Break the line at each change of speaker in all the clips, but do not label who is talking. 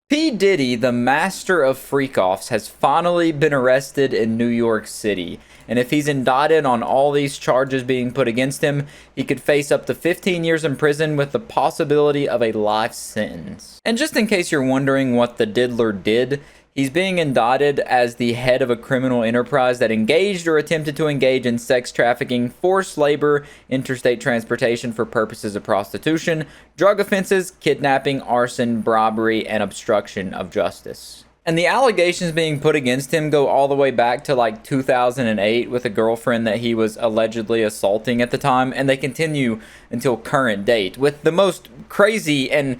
P. Diddy, the master of freak-offs, has finally been arrested in New York City. And if he's indicted on all these charges being put against him, he could face up to 15 years in prison with the possibility of a life sentence. And just in case you're wondering what the diddler did, he's being indicted as the head of a criminal enterprise that engaged or attempted to engage in sex trafficking, forced labor, interstate transportation for purposes of prostitution, drug offenses, kidnapping, arson, bribery, and obstruction of justice. And the allegations being put against him go all the way back to like 2008 with a girlfriend that he was allegedly assaulting at the time, and they continue until current date, with the most crazy and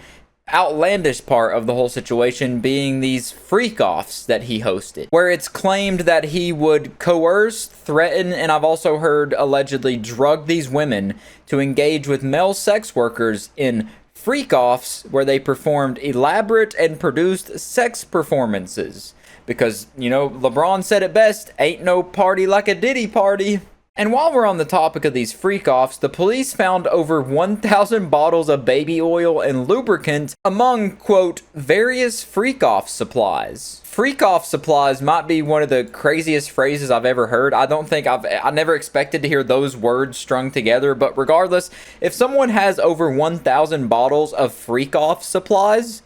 outlandish part of the whole situation being these freak-offs that he hosted, where it's claimed that he would coerce, threaten, and I've also heard allegedly drug these women to engage with male sex workers in freak-offs where they performed elaborate and produced sex performances. Because, you know, LeBron said it best, ain't no party like a Diddy party. And while we're on the topic of these freak-offs, the police found over 1,000 bottles of baby oil and lubricant among, quote, various freak-off supplies. Freak-off supplies might be one of the craziest phrases I've ever heard. I never expected to hear those words strung together, but regardless, if someone has over 1,000 bottles of freak-off supplies,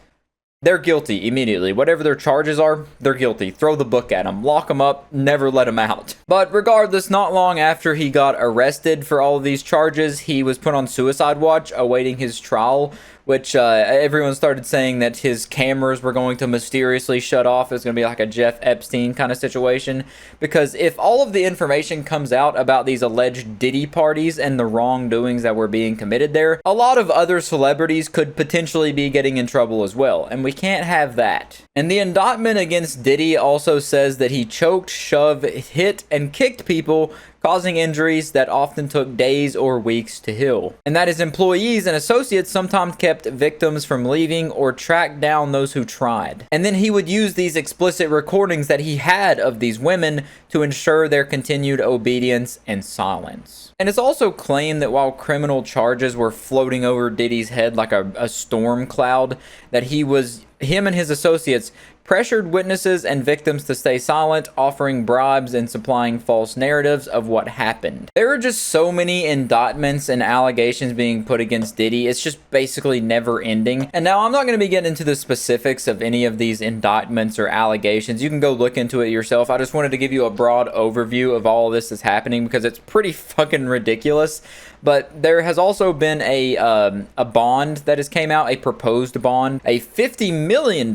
they're guilty immediately. Whatever their charges are, they're guilty. Throw the book at them. Lock them up. Never let them out. But regardless, not long after he got arrested for all of these charges, he was put on suicide watch awaiting his trial, which everyone started saying that his cameras were going to mysteriously shut off. It's going to be like a Jeff Epstein kind of situation. Because if all of the information comes out about these alleged Diddy parties and the wrongdoings that were being committed there, a lot of other celebrities could potentially be getting in trouble as well. And we can't have that. And the indictment against Diddy also says that he choked, shoved, hit, and kicked people, causing injuries that often took days or weeks to heal. And that his employees and associates sometimes kept victims from leaving or tracked down those who tried. And then he would use these explicit recordings that he had of these women to ensure their continued obedience and silence. And it's also claimed that while criminal charges were floating over Diddy's head like a storm cloud, that him and his associates pressured witnesses and victims to stay silent, offering bribes and supplying false narratives of what happened. There are just so many indictments and allegations being put against Diddy. It's just basically never ending. And now I'm not going to be getting into the specifics of any of these indictments or allegations. You can go look into it yourself. I just wanted to give you a broad overview of all of this that's happening because it's pretty fucking ridiculous. But there has also been a bond that has came out, a proposed bond, a $50 million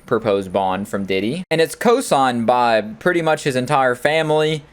proposed bond from Diddy. And it's co-signed by pretty much his entire family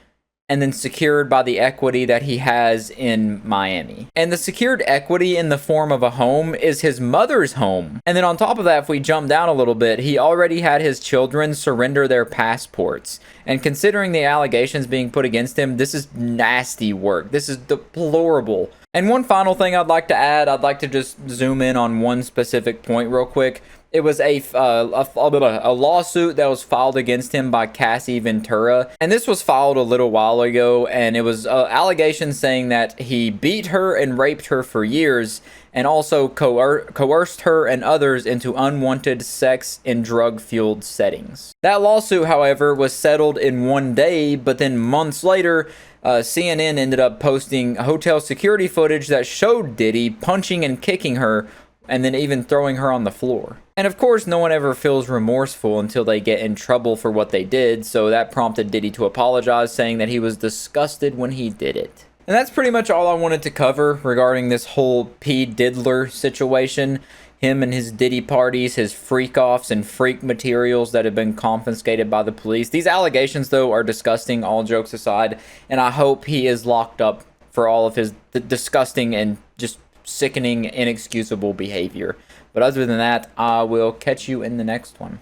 and then secured by the equity that he has in Miami. And the secured equity in the form of a home is his mother's home. And then on top of that, if we jump down a little bit, he already had his children surrender their passports. And considering the allegations being put against him, this is nasty work. This is deplorable. And one final thing I'd like to add, I'd like to just zoom in on one specific point real quick. It was a lawsuit that was filed against him by Cassie Ventura. And this was filed a little while ago. And it was allegations saying that he beat her and raped her for years. And also coerced her and others into unwanted sex in drug-fueled settings. That lawsuit, however, was settled in one day. But then months later, CNN ended up posting hotel security footage that showed Diddy punching and kicking her, and then even throwing her on the floor. And of course, no one ever feels remorseful until they get in trouble for what they did, so that prompted Diddy to apologize, saying that he was disgusted when he did it. And that's pretty much all I wanted to cover regarding this whole P. Diddler situation. Him and his Diddy parties, his freak-offs and freak materials that have been confiscated by the police. These allegations, though, are disgusting, all jokes aside, and I hope he is locked up for all of his disgusting and just sickening, inexcusable behavior. But other than that, I will catch you in the next one.